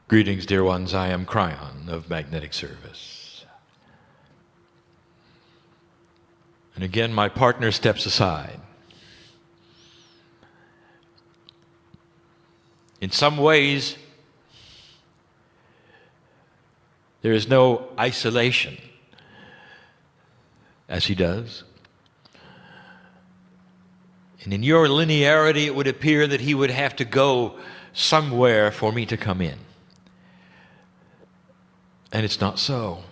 Greetings, dear ones. I am Kryon of Magnetic Service. And again, my partner steps aside. In some ways, there is no isolation, as he does. And in your linearity, it would appear that he would have to go somewhere for me to come in. And it's not so.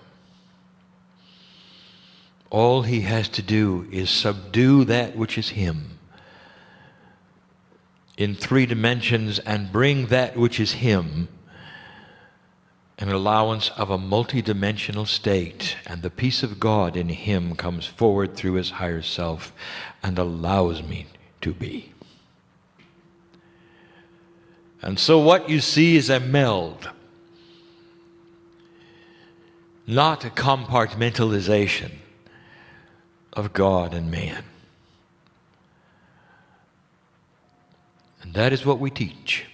All he has to do is subdue that which is him in 3 dimensions and bring that which is him an allowance of a multidimensional state, and the peace of God in him comes forward through his higher self and allows me to be. And so what you see is a meld, not a compartmentalization of God and man. And that is what we teach.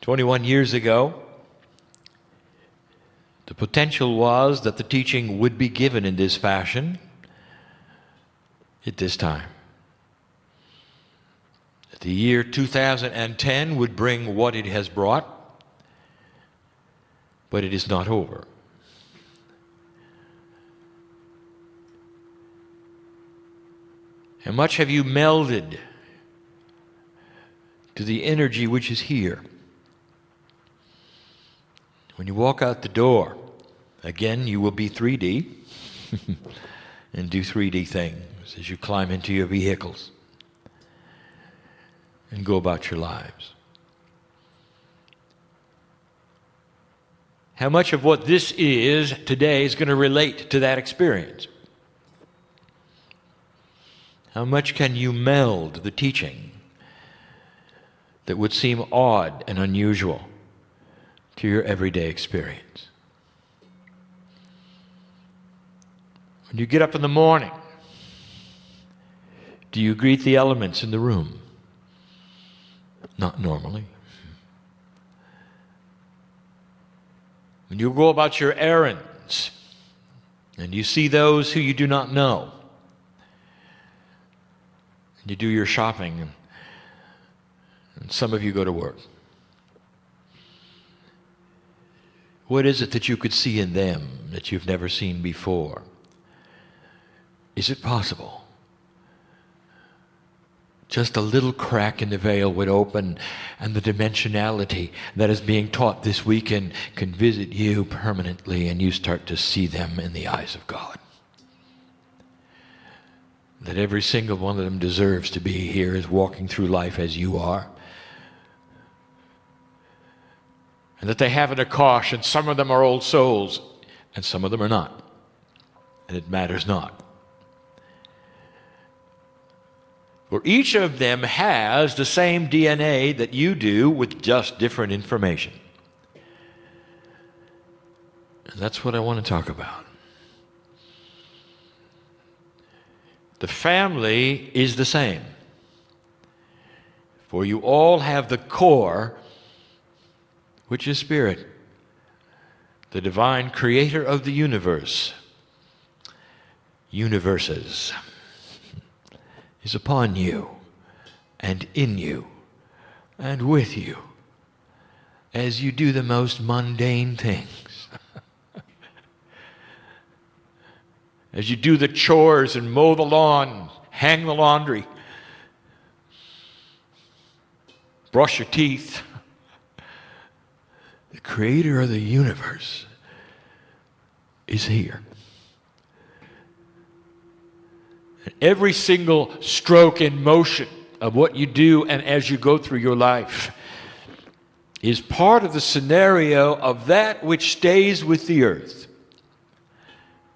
21 years ago, the potential was that the teaching would be given in this fashion at this time. The year 2010 would bring what it has brought, but it is not over. How much have you melded to the energy which is here? When you walk out the door, again, you will be 3D and do 3D things as you climb into your vehicles and go about your lives. How much of what this is today is going to relate to that experience? How much can you meld the teaching that would seem odd and unusual to your everyday experience? When you get up in the morning, do you greet the elements in the room? Not normally. When you go about your errands and you see those who you do not know, and you do your shopping, and some of you go to work, what is it that you could see in them that you've never seen before? Is it possible? Just a little crack in the veil would open, and the dimensionality that is being taught this weekend can visit you permanently, and you start to see them in the eyes of God. That every single one of them deserves to be here, is walking through life as you are. And that they have an akash, and some of them are old souls, and some of them are not. And it matters not. For each of them has the same DNA that you do, with just different information. And that's what I want to talk about. The family is the same. For you all have the core, which is spirit, the divine creator of the universe, universes, is upon you and in you and with you as you do the most mundane things. As you do the chores and mow the lawn, hang the laundry, brush your teeth. The creator of the universe is here. And every single stroke and motion of what you do and as you go through your life is part of the scenario of that which stays with the earth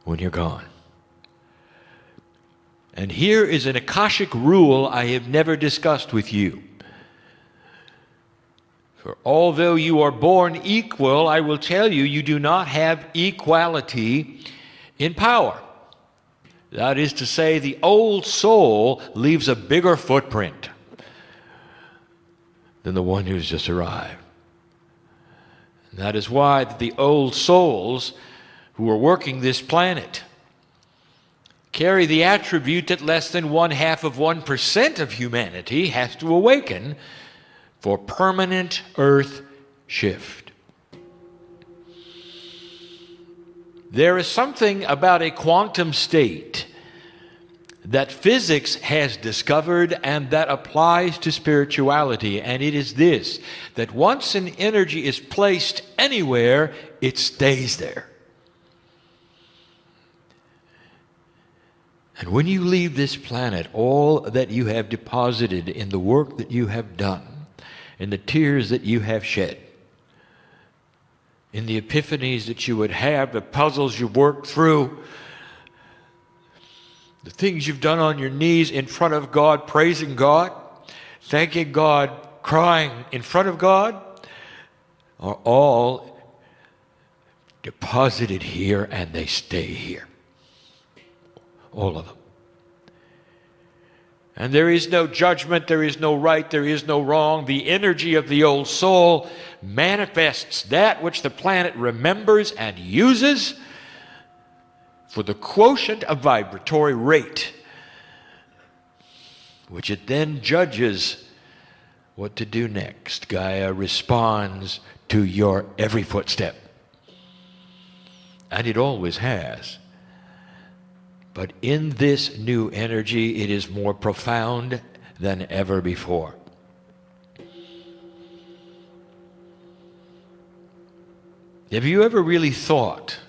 when you're gone. And here is an Akashic rule I have never discussed with you. For although you are born equal, I will tell you, you do not have equality in power. That is to say, the old soul leaves a bigger footprint. than the one who's just arrived. And that is why the old souls who are working this planet carry the attribute that less than 0.5% of humanity has to awaken for permanent earth shift. There is something about a quantum state that physics has discovered and that applies to spirituality, and it is this, that once an energy is placed anywhere, it stays there. And when you leave this planet, all that you have deposited in the work that you have done, in the tears that you have shed, in the epiphanies that you would have, the puzzles you've worked through, the things you've done on your knees in front of God, praising God, thanking God, crying in front of God, are all deposited here, and they stay here. All of them. And there is no judgment, there is no right, there is no wrong. The energy of the old soul manifests that which the planet remembers and uses for the quotient of vibratory rate, which it then judges what to do next. Gaia responds to your every footstep. And it always has. But in this new energy, it is more profound than ever before. Have you ever really thought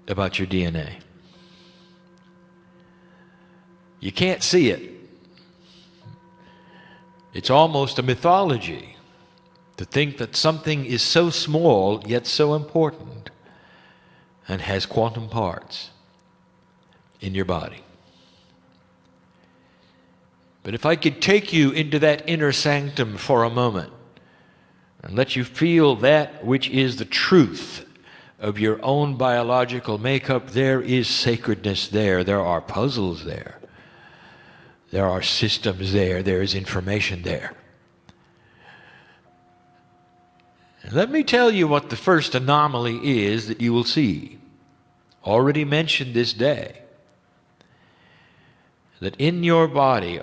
about your DNA? You can't see it. It's almost a mythology to think that something is so small yet so important and has quantum parts in your body. But if I could take you into that inner sanctum for a moment and let you feel that which is the truth of your own biological makeup, there is sacredness there. There are puzzles there. There are systems there. There is information there. And let me tell you what the first anomaly is that you will see. Already mentioned this day. That in your body,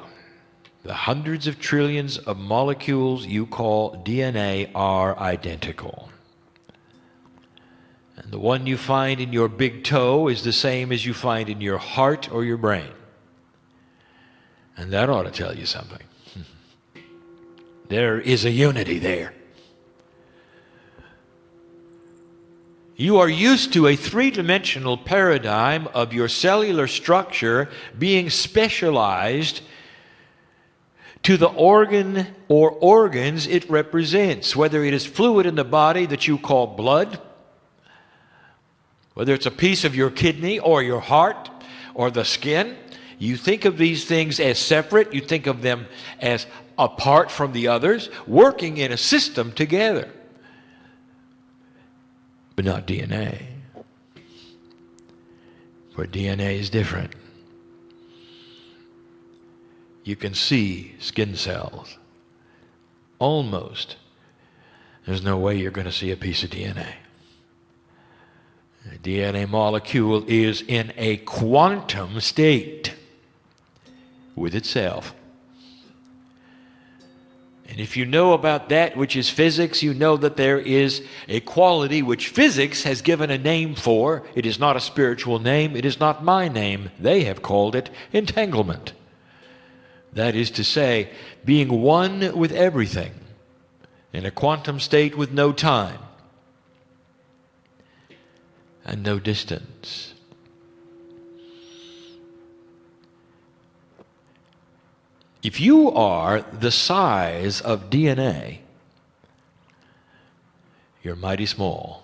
the hundreds of trillions of molecules you call DNA are identical. And the one you find in your big toe is the same as you find in your heart or your brain. And that ought to tell you something. There is a unity there. You are used to a three-dimensional paradigm of your cellular structure being specialized to the organ or organs it represents, whether it is fluid in the body that you call blood, whether it's a piece of your kidney or your heart or the skin. You think of these things as separate. You think of them as apart from the others, working in a system together. But not DNA. For DNA is different. You can see skin cells. Almost. There's no way you're going to see a piece of DNA. The DNA molecule is in a quantum state with itself. And if you know about that which is physics, you know that there is a quality which physics has given a name for. It is not a spiritual name. It is not my name. They have called it entanglement. That is to say, being one with everything in a quantum state with no time and no distance. If you are the size of DNA, you're mighty small.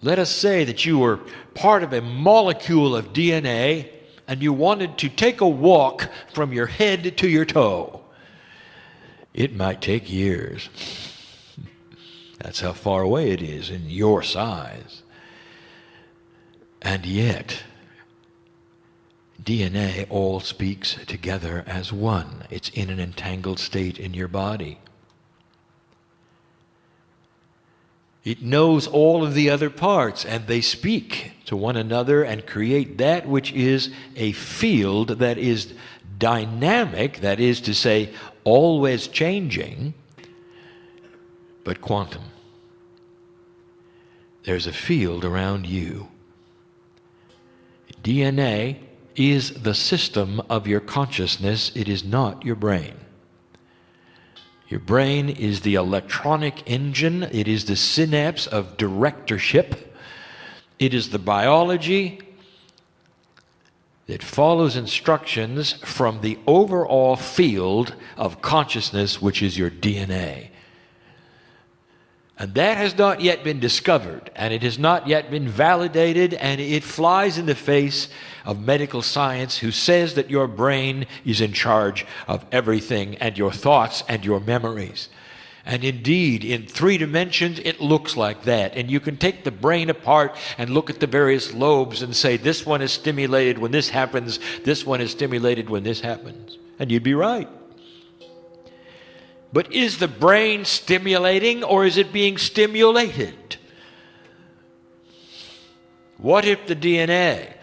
Let us say that you were part of a molecule of DNA and you wanted to take a walk from your head to your toe. It might take years. That's how far away it is in your size. And yet, DNA all speaks together as one. It's in an entangled state in your body. It knows all of the other parts, and they speak to one another and create that which is a field that is dynamic, that is to say, always changing, but quantum. There's a field around you. DNA is the system of your consciousness. It is not your brain. Your brain is the electronic engine. It is the synapse of directorship. It is the biology that follows instructions from the overall field of consciousness, which is your DNA. And that has not yet been discovered, and it has not yet been validated, and it flies in the face of medical science, who says that your brain is in charge of everything, and your thoughts and your memories. And indeed, in 3 dimensions, it looks like that. And you can take the brain apart and look at the various lobes and say, this one is stimulated when this happens, this one is stimulated when this happens. And you'd be right. But is the brain stimulating, or is it being stimulated? What if the DNA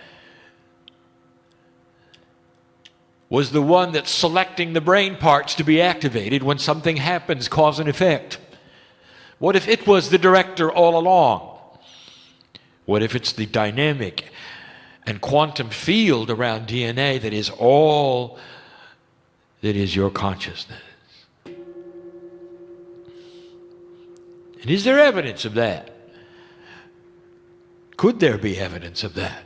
was the one that's selecting the brain parts to be activated when something happens, cause and effect? What if it was the director all along? What if it's the dynamic and quantum field around DNA that is all that is your consciousness? And is there evidence of that? Could there be evidence of that?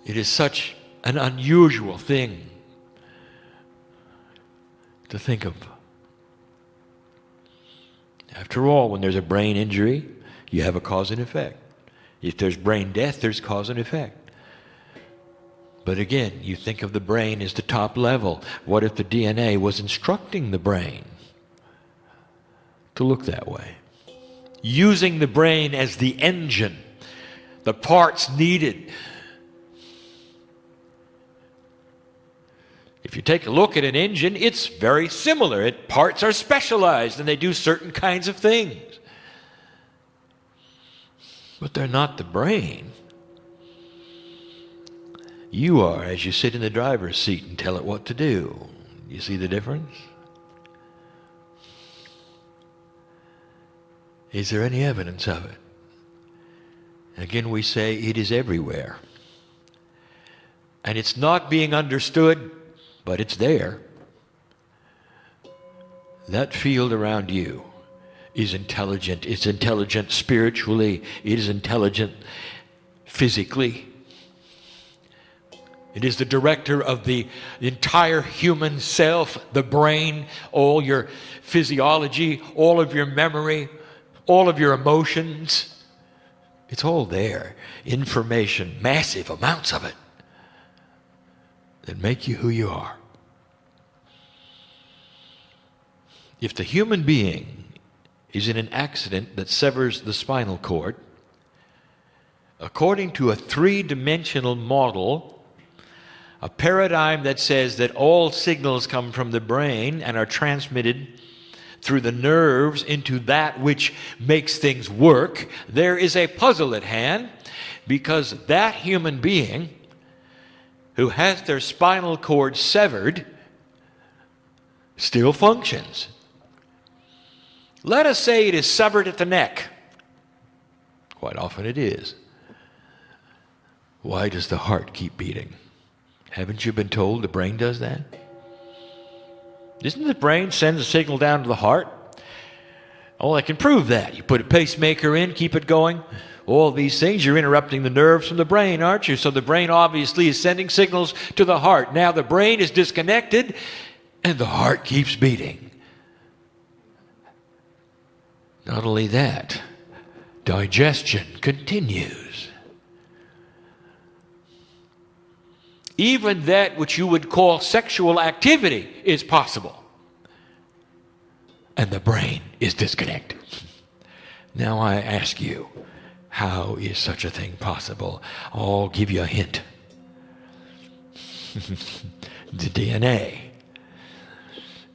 It is such an unusual thing to think of. After all, when there's a brain injury, you have a cause and effect. If there's brain death, there's cause and effect. But again, you think of the brain as the top level. What if the DNA was instructing the brain to look that way? Using the brain as the engine, the parts needed. If you take a look at an engine, it's very similar. Parts are specialized and they do certain kinds of things. But they're not the brain. You are, as you sit in the driver's seat and tell it what to do. You see the difference? Is there any evidence of it? Again, we say it is everywhere. And it's not being understood, but it's there. That field around you is intelligent. It's intelligent spiritually. It is intelligent physically. It is the director of the entire human self, the brain, all your physiology, all of your memory, all of your emotions. It's all there. Information, massive amounts of it, that make you who you are. If the human being is in an accident that severs the spinal cord, according to a 3-dimensional model, a paradigm that says that all signals come from the brain and are transmitted through the nerves into that which makes things work, there is a puzzle at hand, because that human being who has their spinal cord severed still functions. Let us say it is severed at the neck. Quite often it is. Why does the heart keep beating? Haven't you been told the brain does that? Isn't the brain sends a signal down to the heart? Oh, I can prove that. You put a pacemaker in, keep it going. All these things, you're interrupting the nerves from the brain, aren't you? So the brain obviously is sending signals to the heart. Now the brain is disconnected and the heart keeps beating. Not only that, digestion continues. Even that which you would call sexual activity is possible. And the brain is disconnected. Now I ask you, how is such a thing possible? I'll give you a hint. The DNA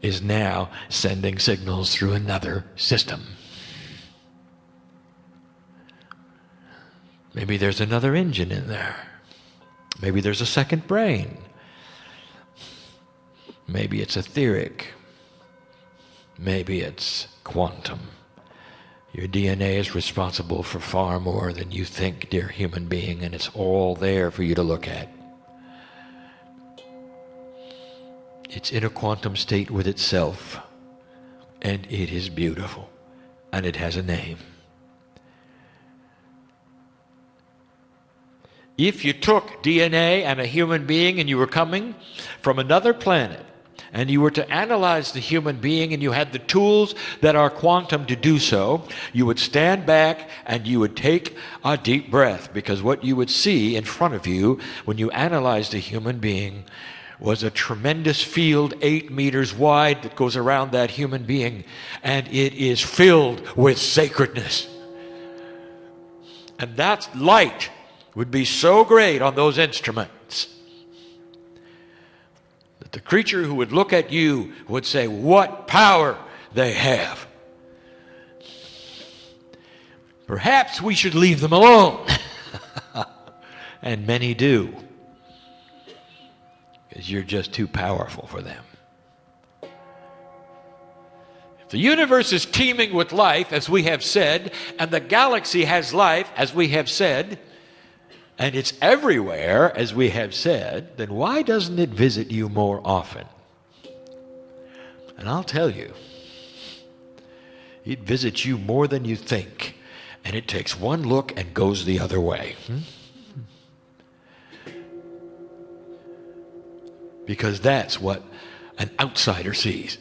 is now sending signals through another system. Maybe there's another engine in there. Maybe there's a second brain. Maybe it's etheric. Maybe it's quantum. Your DNA is responsible for far more than you think, dear human being, and it's all there for you to look at. It's in a quantum state with itself, and it is beautiful, and it has a name. If you took DNA and a human being and you were coming from another planet, and you were to analyze the human being and you had the tools that are quantum to do so, you would stand back and you would take a deep breath, because what you would see in front of you when you analyzed a human being was a tremendous field 8 meters wide that goes around that human being, and it is filled with sacredness. And that light would be so great on those instruments that the creature who would look at you would say, what power they have. Perhaps we should leave them alone. And many do, because you're just too powerful for them. If the universe is teeming with life, as we have said, and the galaxy has life, as we have said, and it's everywhere, as we have said, then why doesn't it visit you more often? And I'll tell you, it visits you more than you think, and it takes one look and goes the other way. Because that's what an outsider sees.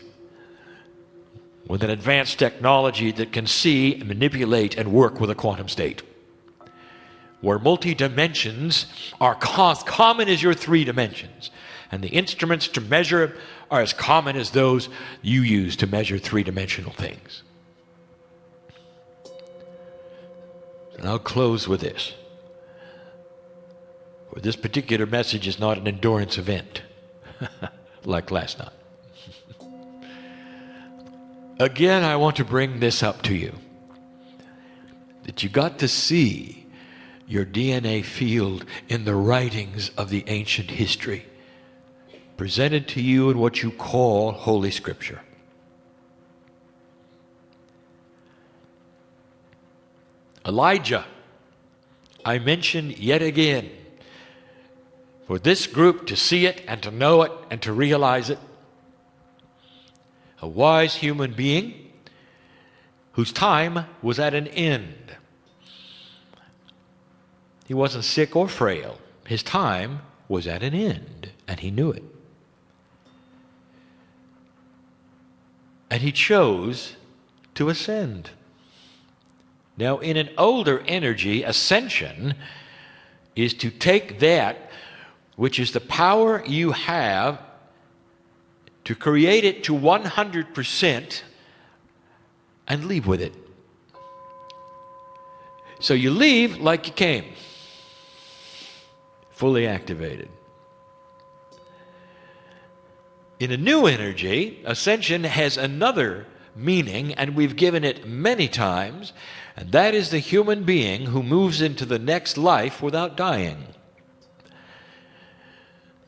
With an advanced technology that can see, manipulate, and work with a quantum state, where multi-dimensions are common as your 3 dimensions, and the instruments to measure are as common as those you use to measure 3-dimensional things. And I'll close with this. For this particular message is not an endurance event like last night. Again, I want to bring this up to you, that you got to see your DNA field in the writings of the ancient history, presented to you in what you call Holy Scripture. Elijah, I mention yet again, for this group to see it and to know it and to realize it, a wise human being whose time was at an end. He wasn't sick or frail. His time was at an end, and he knew it. And he chose to ascend. Now, in an older energy, ascension is to take that which is the power you have to create it to 100% and leave with it. So you leave like you came, fully activated. In a new energy, ascension has another meaning, and we've given it many times, and that is the human being who moves into the next life without dying.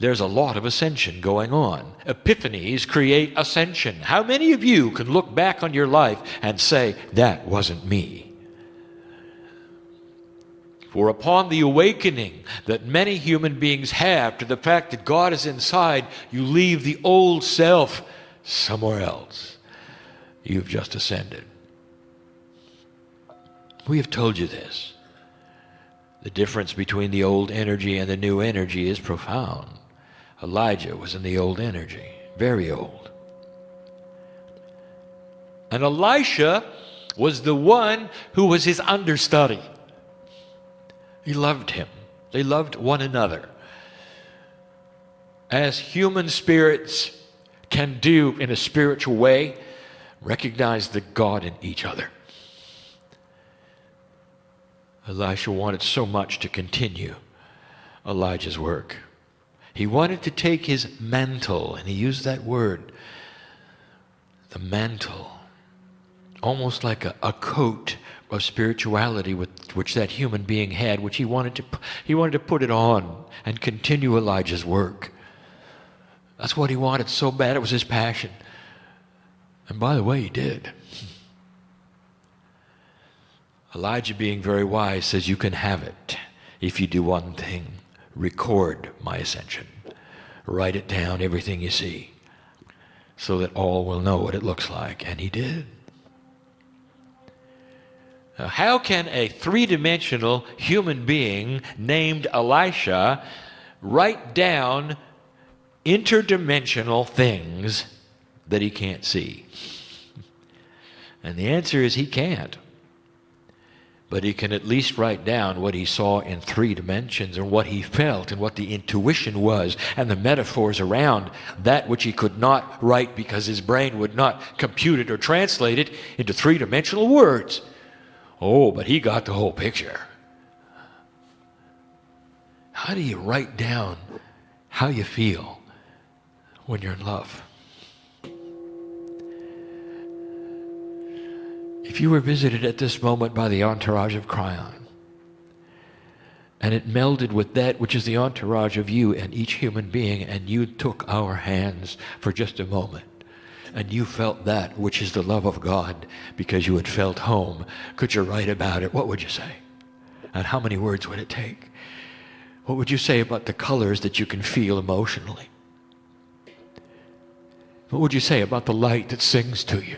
There's a lot of ascension going on. Epiphanies create ascension. How many of you can look back on your life and say, that wasn't me? For upon the awakening that many human beings have to the fact that God is inside, you leave the old self somewhere else. You've just ascended. We have told you this. The difference between the old energy and the new energy is profound. Elijah was in the old energy, very old. And Elisha was the one who was his understudy. He loved him. They loved one another, as human spirits can do in a spiritual way, recognize the God in each other. Elisha wanted so much to continue Elijah's work. He wanted to take his mantle, and he used that word, the mantle, almost like a coat of spirituality which that human being had, which he wanted to put it on and continue Elijah's work. That's what he wanted so bad. It was his passion. And by the way, he did. Elijah, being very wise, says, you can have it if you do one thing. Record my ascension. Write it down, everything you see, so that all will know what it looks like. And he did. Now, how can a three-dimensional human being named Elisha write down interdimensional things that he can't see? And the answer is he can't. But he can at least write down what he saw in 3 dimensions, and what he felt, and what the intuition was, and the metaphors around that which he could not write because his brain would not compute it or translate it into 3-dimensional words. Oh, but he got the whole picture. How do you write down how you feel when you're in love? If you were visited at this moment by the entourage of Kryon, and it melded with that which is the entourage of you and each human being, and you took our hands for just a moment, and you felt that which is the love of God because you had felt home, could you write about it? What would you say? And how many words would it take? What would you say about the colors that you can feel emotionally? What would you say about the light that sings to you?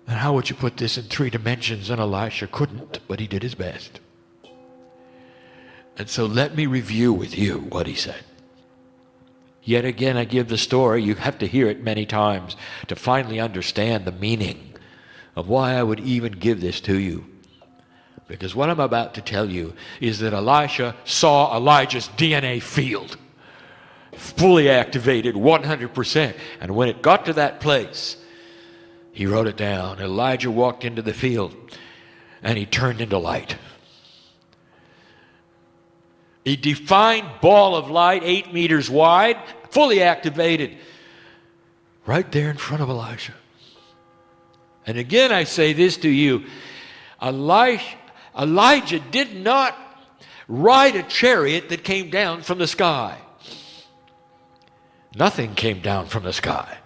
And how would you put this in 3 dimensions? And Elisha couldn't, but he did his best. And so let me review with you what he said. Yet again, I give the story. You have to hear it many times to finally understand the meaning of why I would even give this to you. Because what I'm about to tell you is that Elisha saw Elijah's DNA field, fully activated, 100%. And when it got to that place, he wrote it down. Elijah walked into the field, and he turned into light. A defined ball of light, 8 meters wide, fully activated, right there in front of Elisha. And again, I say this to you. Elijah did not ride a chariot that came down from the sky. Nothing came down from the sky.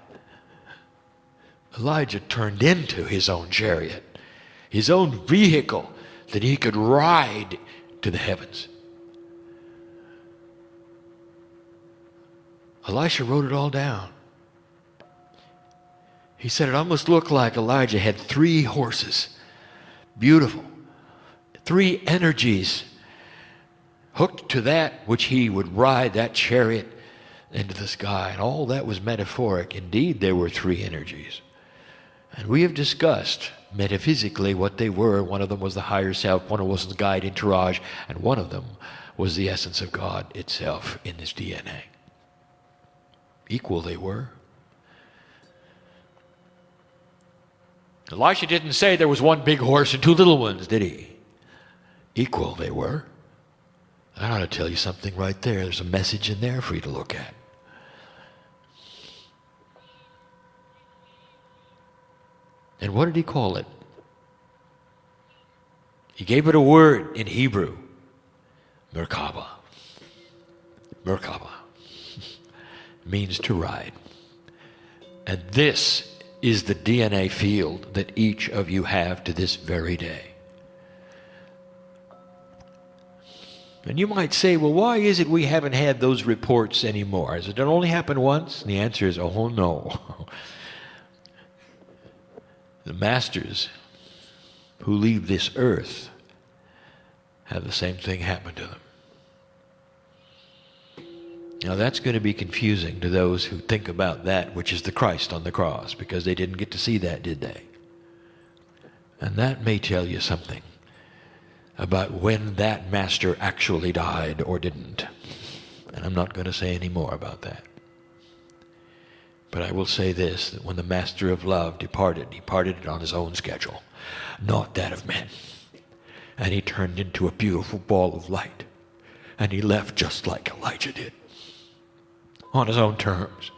Elijah turned into his own chariot, his own vehicle that he could ride to the heavens. Elisha wrote it all down. He said it almost looked like Elijah had 3 horses, beautiful, 3 energies hooked to that which he would ride, that chariot, into the sky. And all that was metaphoric. Indeed, there were 3 energies. And we have discussed metaphysically what they were. One of them was the higher self, one of them was the guide entourage, and one of them was the essence of God itself in his DNA. Equal they were. Elisha didn't say there was 1 big horse and 2 little ones, did he? Equal they were. I ought to tell you something right there. There's a message in there for you to look at. And what did he call it? He gave it a word in Hebrew. Merkabah. Merkabah means to ride. And this is the DNA field that each of you have to this very day. And you might say, well, why is it we haven't had those reports anymore? Has it only happened once? And the answer is, oh no. The masters who leave this earth have the same thing happen to them. Now that's going to be confusing to those who think about that which is the Christ on the cross, because they didn't get to see that, did they? And that may tell you something about when that master actually died or didn't. And I'm not going to say any more about that. But I will say this, that when the master of love departed, he departed on his own schedule, not that of men. And he turned into a beautiful ball of light. And he left just like Elijah did. on his own terms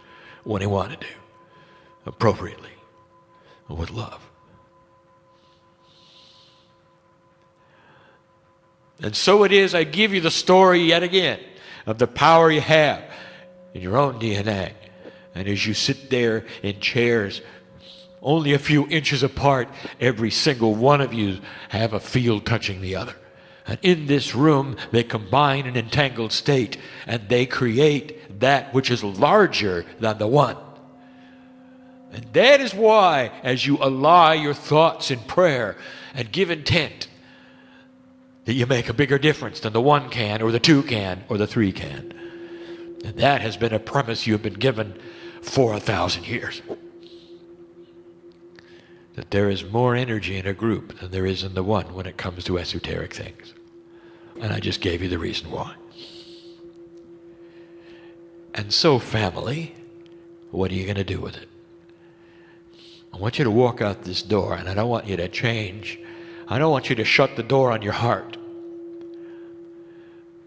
when he wanted to, appropriately, with love. And so it is, I give you the story yet again of the power you have in your own DNA. And as you sit there in chairs, only a few inches apart, every single one of you have a field touching the other. And in this room, they combine in entangled state, and they create that which is larger than the one. And that is why, as you ally your thoughts in prayer and give intent, that you make a bigger difference than the one can, or the two can, or the three can. And that has been a premise you have been given for 1,000 years. That there is more energy in a group than there is in the one when it comes to esoteric things. And I just gave you the reason why. And so, family, what are you going to do with it? I want you to walk out this door, and I don't want you to change. I don't want you to shut the door on your heart.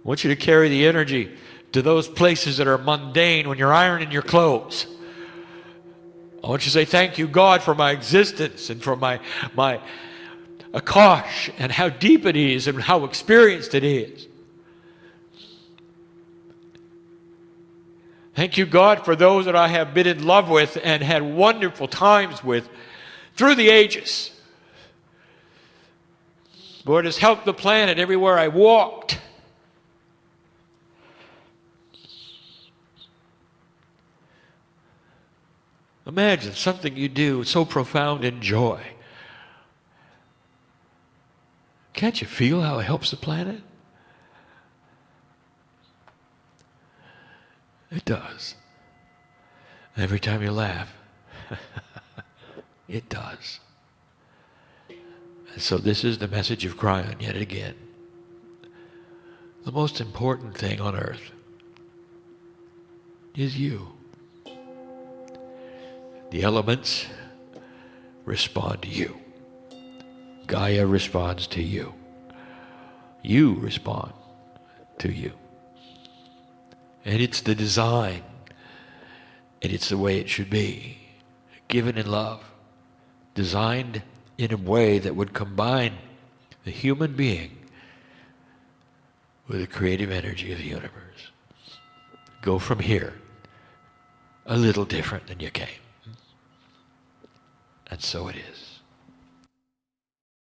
I want you to carry the energy to those places that are mundane when you're ironing your clothes. I want you to say, thank you, God, for my existence and for my Akash and how deep it is and how experienced it is. Thank you, God, for those that I have been in love with and had wonderful times with through the ages. Lord, has helped the planet everywhere I walked. Imagine something you do so profound in joy. Can't you feel how it helps the planet? It does. Every time you laugh, it does. And so this is the message of Kryon yet again. The most important thing on earth is you. The elements respond to you. Gaia responds to you. You respond to you. And it's the design, and it's the way it should be, given in love, designed in a way that would combine the human being with the creative energy of the universe. Go from here a little different than you came. And so it is.